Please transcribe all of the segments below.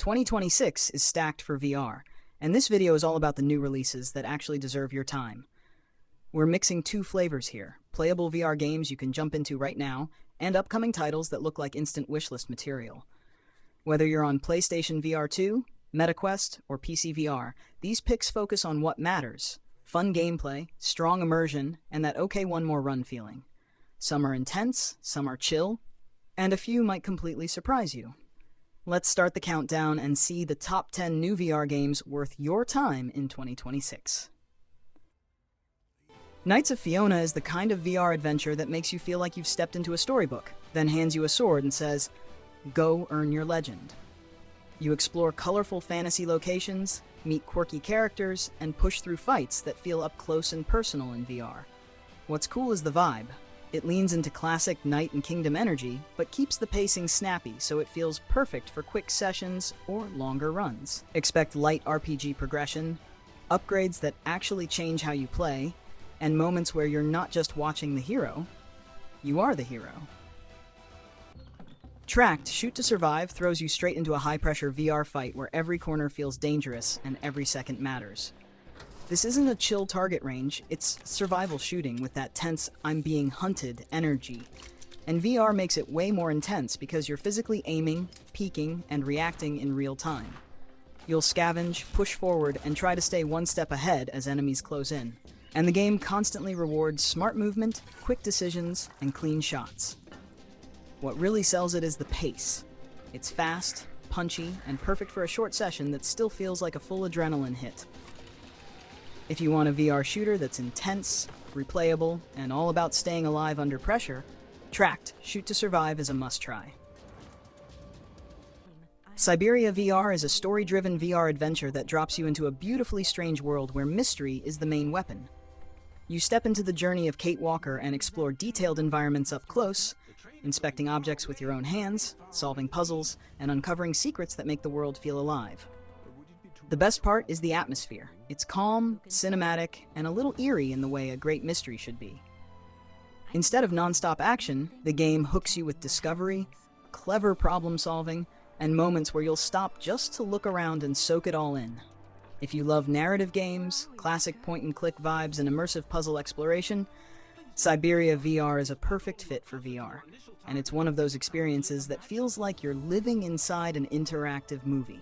2026 is stacked for VR, and this video is all about the new releases that actually deserve your time. We're mixing two flavors here, playable VR games you can jump into right now, and upcoming titles that look like instant wishlist material. Whether you're on PlayStation VR 2, MetaQuest, or PC VR, these picks focus on what matters: fun gameplay, strong immersion, and that okay one more run feeling. Some are intense, some are chill, and a few might completely surprise you. Let's start the countdown and see the top 10 new VR games worth your time in 2026. Knights of Fiona is the kind of VR adventure that makes you feel like you've stepped into a storybook, then hands you a sword and says, "Go earn your legend." You explore colorful fantasy locations, meet quirky characters, and push through fights that feel up close and personal in VR. What's cool is the vibe. It leans into classic Knight and Kingdom energy, but keeps the pacing snappy so it feels perfect for quick sessions or longer runs. Expect light RPG progression, upgrades that actually change how you play, and moments where you're not just watching the hero, you are the hero. Tracked Shoot to Survive throws you straight into a high-pressure VR fight where every corner feels dangerous and every second matters. This isn't a chill target range, it's survival shooting with that tense, I'm being hunted energy. And VR makes it way more intense because you're physically aiming, peeking, and reacting in real time. You'll scavenge, push forward, and try to stay one step ahead as enemies close in. And the game constantly rewards smart movement, quick decisions, and clean shots. What really sells it is the pace. It's fast, punchy, and perfect for a short session that still feels like a full adrenaline hit. If you want a VR shooter that's intense, replayable, and all about staying alive under pressure, Tracked Shoot to Survive is a must-try. Syberia VR is a story-driven VR adventure that drops you into a beautifully strange world where mystery is the main weapon. You step into the journey of Kate Walker and explore detailed environments up close, inspecting objects with your own hands, solving puzzles, and uncovering secrets that make the world feel alive. The best part is the atmosphere. It's calm, cinematic, and a little eerie in the way a great mystery should be. Instead of non-stop action, the game hooks you with discovery, clever problem-solving, and moments where you'll stop just to look around and soak it all in. If you love narrative games, classic point-and-click vibes, and immersive puzzle exploration, Syberia VR is a perfect fit for VR, and it's one of those experiences that feels like you're living inside an interactive movie.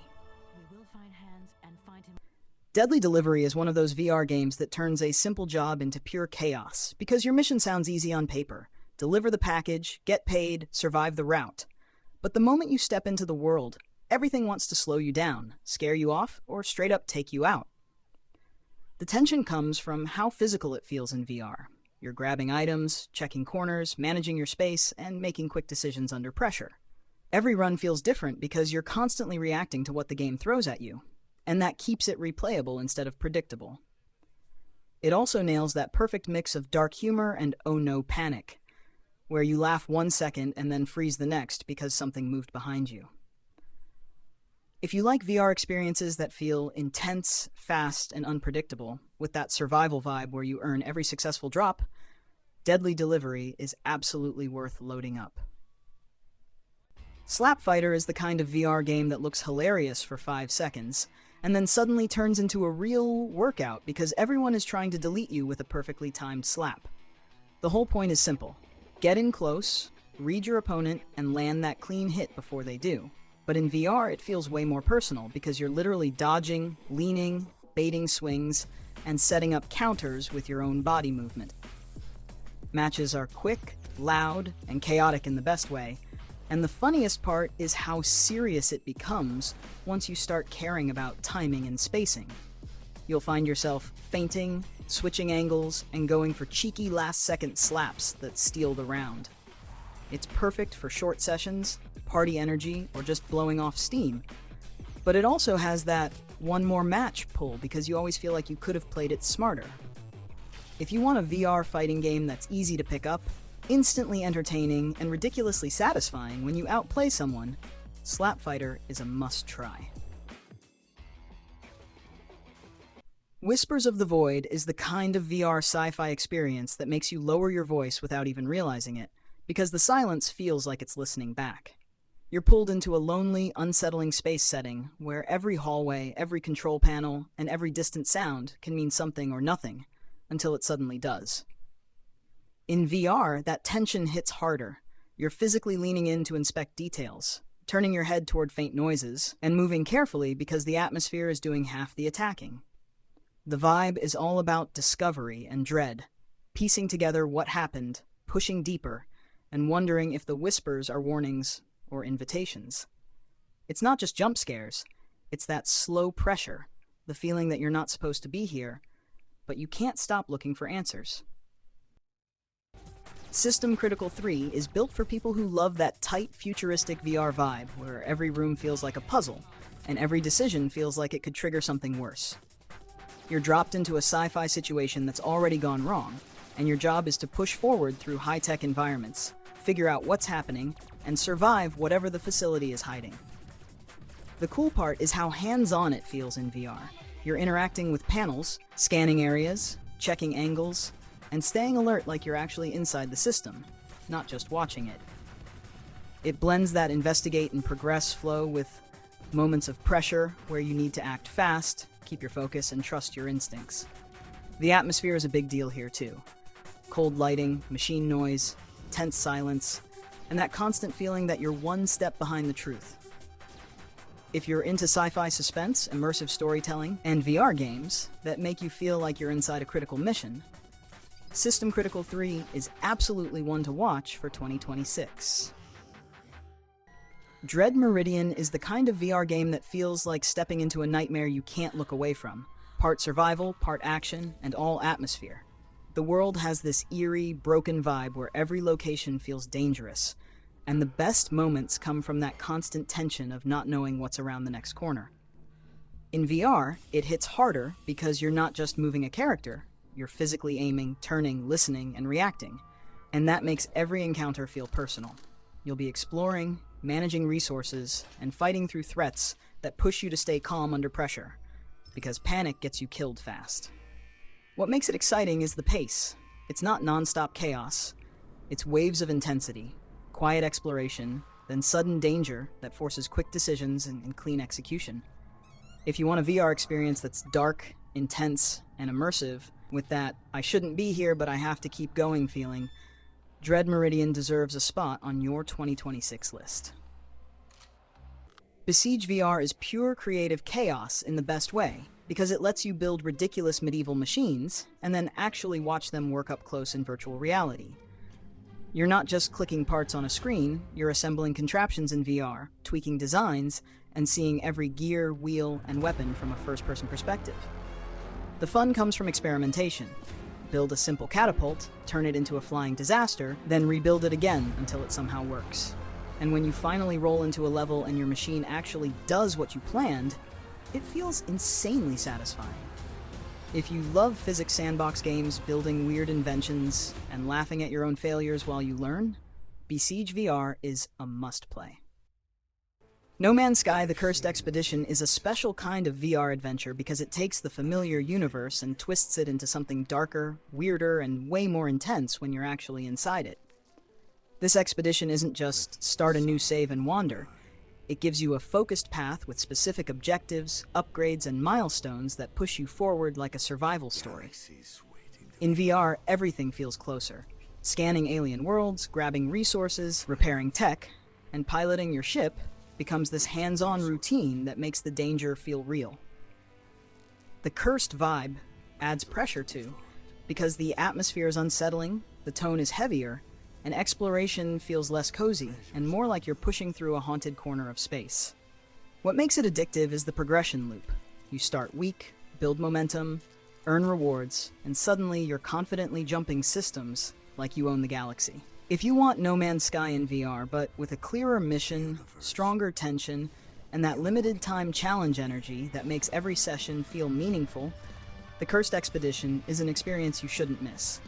Deadly Delivery is one of those VR games that turns a simple job into pure chaos, because your mission sounds easy on paper. Deliver the package, get paid, survive the route. But the moment you step into the world, everything wants to slow you down, scare you off, or straight up take you out. The tension comes from how physical it feels in VR. You're grabbing items, checking corners, managing your space, and making quick decisions under pressure. Every run feels different because you're constantly reacting to what the game throws at you, and that keeps it replayable instead of predictable. It also nails that perfect mix of dark humor and oh no panic, where you laugh 1 second and then freeze the next because something moved behind you. If you like VR experiences that feel intense, fast, and unpredictable, with that survival vibe where you earn every successful drop, Deadly Delivery is absolutely worth loading up. Slap Fighter is the kind of VR game that looks hilarious for 5 seconds, and then suddenly turns into a real workout because everyone is trying to delete you with a perfectly timed slap. The whole point is simple. Get in close, read your opponent, and land that clean hit before they do. But in VR, it feels way more personal because you're literally dodging, leaning, baiting swings, and setting up counters with your own body movement. Matches are quick, loud, and chaotic in the best way, and the funniest part is how serious it becomes once you start caring about timing and spacing. You'll find yourself feinting, switching angles, and going for cheeky last-second slaps that steal the round. It's perfect for short sessions, party energy, or just blowing off steam. But it also has that one more match pull because you always feel like you could have played it smarter. If you want a VR fighting game that's easy to pick up, instantly entertaining, and ridiculously satisfying when you outplay someone, Slap Fighter is a must-try. Whispers of the Void is the kind of VR sci-fi experience that makes you lower your voice without even realizing it, because the silence feels like it's listening back. You're pulled into a lonely, unsettling space setting where every hallway, every control panel, and every distant sound can mean something or nothing, until it suddenly does. In VR, that tension hits harder. You're physically leaning in to inspect details, turning your head toward faint noises, and moving carefully because the atmosphere is doing half the attacking. The vibe is all about discovery and dread, piecing together what happened, pushing deeper, and wondering if the whispers are warnings or invitations. It's not just jump scares, it's that slow pressure, the feeling that you're not supposed to be here, but you can't stop looking for answers. System Critical 3 is built for people who love that tight, futuristic VR vibe where every room feels like a puzzle, and every decision feels like it could trigger something worse. You're dropped into a sci-fi situation that's already gone wrong, and your job is to push forward through high-tech environments, figure out what's happening, and survive whatever the facility is hiding. The cool part is how hands-on it feels in VR. You're interacting with panels, scanning areas, checking angles, and staying alert like you're actually inside the system, not just watching it. It blends that investigate and progress flow with moments of pressure where you need to act fast, keep your focus, and trust your instincts. The atmosphere is a big deal here too. Cold lighting, machine noise, tense silence, and that constant feeling that you're one step behind the truth. If you're into sci-fi suspense, immersive storytelling, and VR games that make you feel like you're inside a critical mission, System Critical 3 is absolutely one to watch for 2026. Dread Meridian is the kind of VR game that feels like stepping into a nightmare you can't look away from. Part survival, part action, and all atmosphere. The world has this eerie, broken vibe where every location feels dangerous, and the best moments come from that constant tension of not knowing what's around the next corner. In VR, it hits harder because you're not just moving a character, you're physically aiming, turning, listening, and reacting, and that makes every encounter feel personal. You'll be exploring, managing resources, and fighting through threats that push you to stay calm under pressure, because panic gets you killed fast. What makes it exciting is the pace. It's not non-stop chaos. It's waves of intensity, quiet exploration, then sudden danger that forces quick decisions and clean execution. If you want a VR experience that's dark, intense, and immersive, with that I shouldn't be here but I have to keep going feeling, Dread Meridian deserves a spot on your 2026 list. Besiege VR is pure creative chaos in the best way, because it lets you build ridiculous medieval machines and then actually watch them work up close in virtual reality. You're not just clicking parts on a screen, you're assembling contraptions in VR, tweaking designs, and seeing every gear, wheel, and weapon from a first-person perspective. The fun comes from experimentation. Build a simple catapult, turn it into a flying disaster, then rebuild it again until it somehow works. And when you finally roll into a level and your machine actually does what you planned, it feels insanely satisfying. If you love physics sandbox games, building weird inventions, and laughing at your own failures while you learn, Besiege VR is a must-play. No Man's Sky: The Cursed Expedition is a special kind of VR adventure because it takes the familiar universe and twists it into something darker, weirder, and way more intense when you're actually inside it. This expedition isn't just start a new save and wander. It gives you a focused path with specific objectives, upgrades, and milestones that push you forward like a survival story. In VR, everything feels closer. Scanning alien worlds, grabbing resources, repairing tech, and piloting your ship becomes this hands-on routine that makes the danger feel real. The cursed vibe adds pressure too, because the atmosphere is unsettling, the tone is heavier, and exploration feels less cozy and more like you're pushing through a haunted corner of space. What makes it addictive is the progression loop. You start weak, build momentum, earn rewards, and suddenly you're confidently jumping systems like you own the galaxy. If you want No Man's Sky in VR, but with a clearer mission, stronger tension, and that limited time challenge energy that makes every session feel meaningful, The Cursed Expedition is an experience you shouldn't miss.